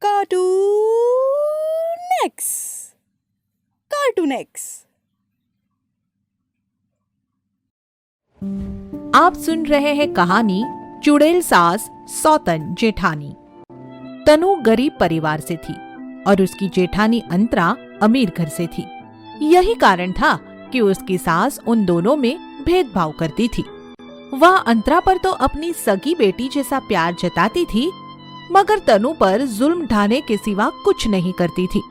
Cartoon x. Cartoon x. आप सुन रहे हैं कहानी चुड़ैल सास सौतन जेठानी। तनु गरीब परिवार से थी और उसकी जेठानी अंतरा अमीर घर से थी। यही कारण था कि उसकी सास उन दोनों में भेदभाव करती थी। वह अंतरा पर तो अपनी सगी बेटी जैसा प्यार जताती थी, मगर तनु पर जुल्म ढाने के सिवा कुछ नहीं करती थी।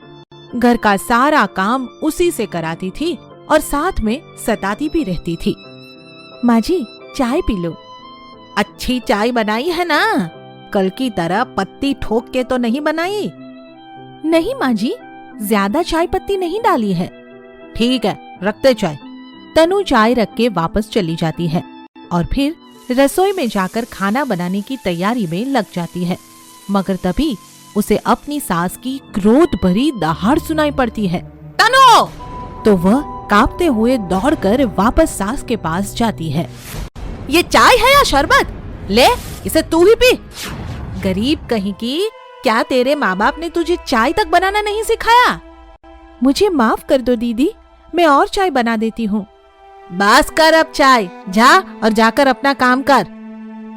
घर का सारा काम उसी से कराती थी और साथ में सताती भी रहती थी। माँ जी, चाय पी लो। अच्छी चाय बनाई है ना? कल की तरह पत्ती ठोक के तो नहीं बनाई? नहीं माँ जी, ज्यादा चाय पत्ती नहीं डाली है। ठीक है, रखते चाय। तनु चाय रख के वापस चली जाती है और फिर रसोई में जाकर खाना बनाने की तैयारी में लग जाती है। मगर तभी उसे अपनी सास की क्रोध भरी दहाड़ सुनाई पड़ती है। तनु! तो वह कांपते हुए दौड़कर वापस सास के पास जाती है। ये चाय है या शरबत? ले, इसे तू ही पी। गरीब कहीं की, क्या तेरे माँ बाप ने तुझे चाय तक बनाना नहीं सिखाया? मुझे माफ कर दो दीदी, मैं और चाय बना देती हूँ। बस कर अब चाय, जा और जाकर अपना काम कर।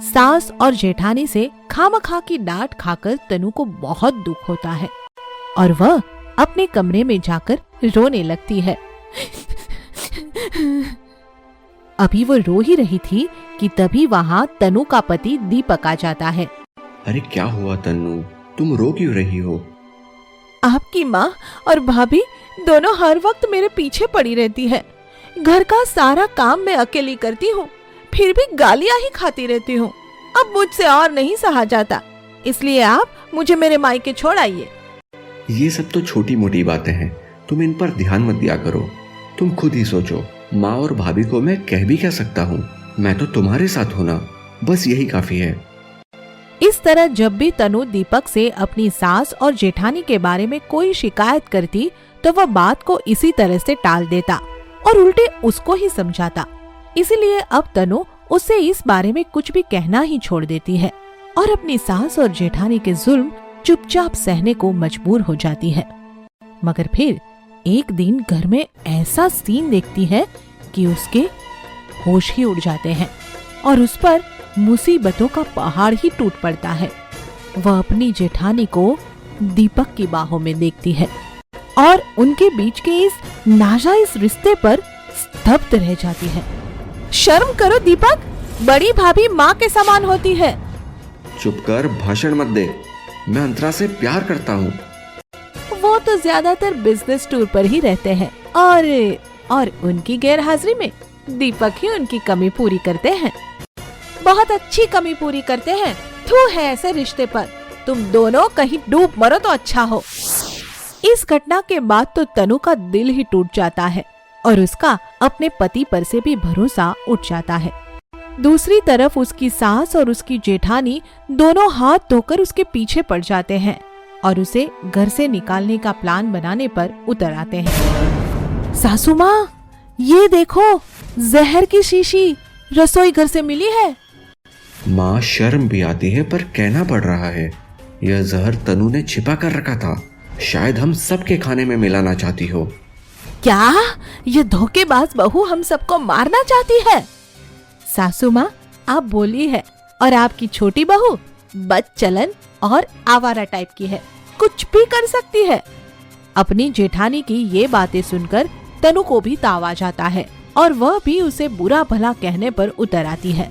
सास और जेठानी से खामखा की डांट खाकर तनु को बहुत दुख होता है और वह अपने कमरे में जाकर रोने लगती है। अभी वो रो ही रही थी कि तभी वहाँ तनु का पति दीपक आ जाता है। अरे क्या हुआ तन्नू, तुम रो क्यों रही हो? आपकी माँ और भाभी दोनों हर वक्त मेरे पीछे पड़ी रहती है। घर का सारा काम मैं अकेली करती हूँ, फिर भी गालियाँ ही खाती रहती हूँ। अब मुझसे और नहीं सहा जाता, इसलिए आप मुझे मेरे मायके छोड़ आइए। ये सब तो छोटी मोटी बातें हैं, तुम इन पर ध्यान मत दिया करो। तुम खुद ही सोचो, माँ और भाभी को मैं कह भी क्या सकता हूँ? मैं तो तुम्हारे साथ हूँ ना, बस यही काफी है। इस तरह जब भी तनु दीपक से अपनी सास और जेठानी के बारे में कोई शिकायत करती तो वह बात को इसी तरह से टाल देता और उल्टे उसको ही समझाता। इसीलिए अब तनु उससे इस बारे में कुछ भी कहना ही छोड़ देती है और अपनी सास और जेठानी के जुल्म चुपचाप सहने को मजबूर हो जाती है। मगर फिर एक दिन घर में ऐसा सीन देखती है कि उसके होश ही उड़ जाते हैं और उस पर मुसीबतों का पहाड़ ही टूट पड़ता है। वह अपनी जेठानी को दीपक की बाहों में देखती है और उनके बीच के इस नाजायज रिश्ते पर स्तब्ध रह जाती है। शर्म करो दीपक, बड़ी भाभी माँ के समान होती है। चुप कर, भाषण मत दे। मैं अंतरा से प्यार करता हूँ। वो तो ज्यादातर बिजनेस टूर पर ही रहते हैं और उनकी गैर हाजिरी में दीपक ही उनकी कमी पूरी करते हैं। बहुत अच्छी कमी पूरी करते हैं। थू है ऐसे रिश्ते पर। तुम दोनों कहीं डूब मरो तो अच्छा हो। इस घटना के बाद तो तनु का दिल ही टूट जाता है और उसका अपने पति पर से भी भरोसा उठ जाता है। दूसरी तरफ उसकी सास और उसकी जेठानी दोनों हाथ धोकर उसके पीछे पड़ जाते हैं और उसे घर से निकालने का प्लान बनाने पर उतर आते हैं। सासू माँ, ये देखो, जहर की शीशी रसोई घर से मिली है। माँ, शर्म भी आती है पर कहना पड़ रहा है। यह जहर तनु ने छिपा कर रखा था, शायद हम सबके खाने में मिलाना चाहती हो। क्या ये धोखेबाज बहू हम सबको मारना चाहती है? सासू माँ, आप बोली है और आपकी छोटी बहू बदचलन और आवारा टाइप की है, कुछ भी कर सकती है। अपनी जेठानी की ये बातें सुनकर तनु को भी ताव आ जाता है और वह भी उसे बुरा भला कहने पर उतर आती है।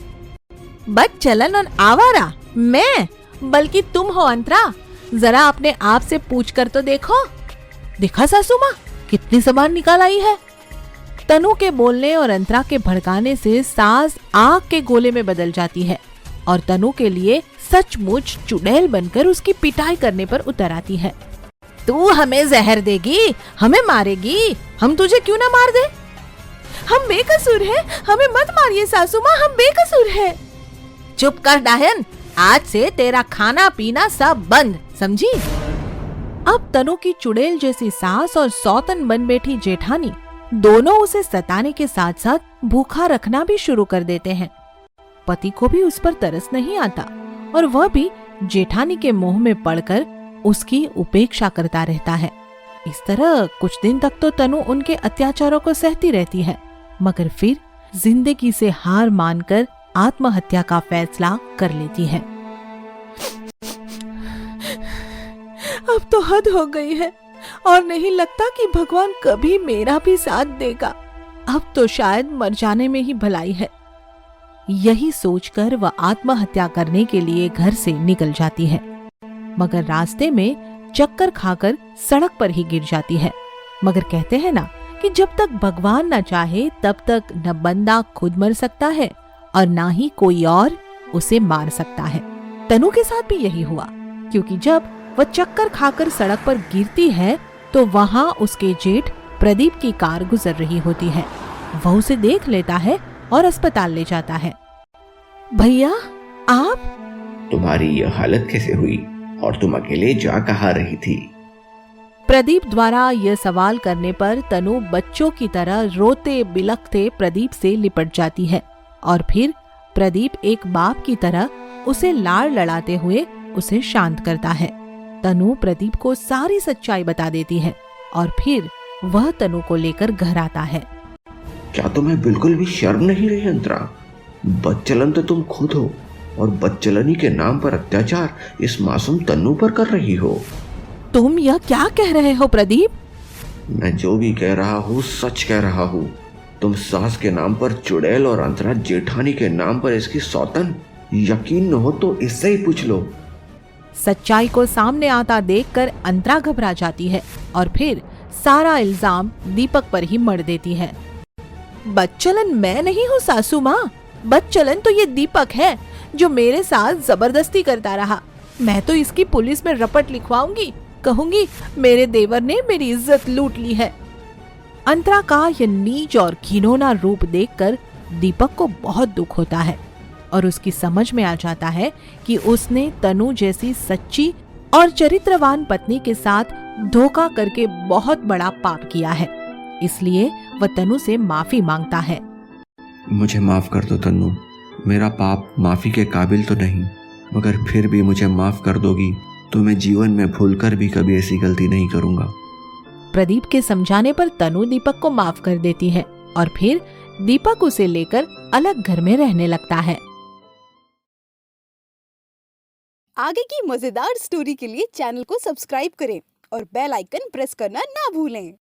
बदचलन और आवारा मैं? बल्कि तुम हो अंतरा। जरा अपने आप से पूछ कर तो देखो। देखा सासू माँ, कितनी जबान निकाल आई है। तनु के बोलने और अंतरा के भड़काने से सास आग के गोले में बदल जाती है और तनु के लिए सचमुच चुड़ैल बनकर उसकी पिटाई करने पर उतर आती है। तू हमें जहर देगी, हमें मारेगी, हम तुझे क्यों ना मार दे? हम बेकसूर हैं, हमें मत मारिए सासू माँ, हम बेकसूर हैं। चुप कर डायन, आज से तेरा खाना पीना सब बंद, समझी? अब तनु की चुड़ैल जैसी सास और सौतन बन बैठी जेठानी दोनों उसे सताने के साथ साथ भूखा रखना भी शुरू कर देते हैं। पति को भी उस पर तरस नहीं आता और वह भी जेठानी के मोह में पड़कर उसकी उपेक्षा करता रहता है। इस तरह कुछ दिन तक तो तनु उनके अत्याचारों को सहती रहती है, मगर फिर जिंदगी से हार मानकर आत्महत्या का फैसला कर लेती है। अब तो हद हो गई है और नहीं लगता कि भगवान कभी मेरा भी साथ देगा। अब तो शायद मर जाने में ही भलाई है। यही सोचकर वह आत्महत्या करने के लिए घर से निकल जाती है, मगर रास्ते में चक्कर खाकर सड़क पर ही गिर जाती है। मगर कहते हैं ना कि जब तक भगवान न चाहे तब तक न बंदा खुद मर सकता है और ना ही कोई और उसे मार सकता है। तनु के साथ भी यही हुआ, क्योंकि जब वह चक्कर खाकर सड़क पर गिरती है तो वहां उसके जेठ प्रदीप की कार गुजर रही होती है। वह उसे देख लेता है और अस्पताल ले जाता है। भैया, आप? तुम्हारी यह हालत कैसे हुई और तुम अकेले जा कहाँ रही थी? प्रदीप द्वारा यह सवाल करने पर तनु बच्चों की तरह रोते बिलखते प्रदीप से लिपट जाती है और फिर प्रदीप एक बाप की तरह उसे लाड़ लड़ाते हुए उसे शांत करता है। तनु प्रदीप को सारी सच्चाई बता देती है और फिर वह तनु को लेकर घर आता है। क्या तुम्हें बिल्कुल भी शर्म नहीं रही अंतरा? बदचलन तो तुम खुद हो और बदचलनी के नाम पर अत्याचार इस मासूम तन्नू पर कर रही हो। तुम यह क्या कह रहे हो प्रदीप? मैं जो भी कह रहा हूँ सच कह रहा हूँ। तुम सास के नाम पर चुड़ैल और अंतरा जेठानी के नाम पर इसकी सौतन। यकीन न हो तो इससे ही पूछ लो। सच्चाई को सामने आता देखकर अंतरा घबरा जाती है और फिर सारा इल्जाम दीपक पर ही मढ़ देती है। बदचलन मैं नहीं हूँ सासू माँ, बदचलन तो ये दीपक है जो मेरे साथ जबरदस्ती करता रहा। मैं तो इसकी पुलिस में रपट लिखवाऊंगी, कहूंगी मेरे देवर ने मेरी इज्जत लूट ली है। अंतरा का यह नीच और घिनौना रूप देखकर दीपक को बहुत दुख होता है और उसकी समझ में आ जाता है कि उसने तनु जैसी सच्ची और चरित्रवान पत्नी के साथ धोखा करके बहुत बड़ा पाप किया है। इसलिए वह तनु से माफी मांगता है। मुझे माफ कर दो तन्नू, मेरा पाप माफी के काबिल तो नहीं, मगर फिर भी मुझे माफ कर दोगी तो मैं जीवन में भूलकर भी कभी ऐसी गलती नहीं करूंगा। प्रदीप के समझाने पर तनु दीपक को माफ कर देती है और फिर दीपक उसे लेकर अलग घर में रहने लगता है। आगे की मजेदार स्टोरी के लिए चैनल को सब्सक्राइब करें और बेल आइकन प्रेस करना ना भूलें।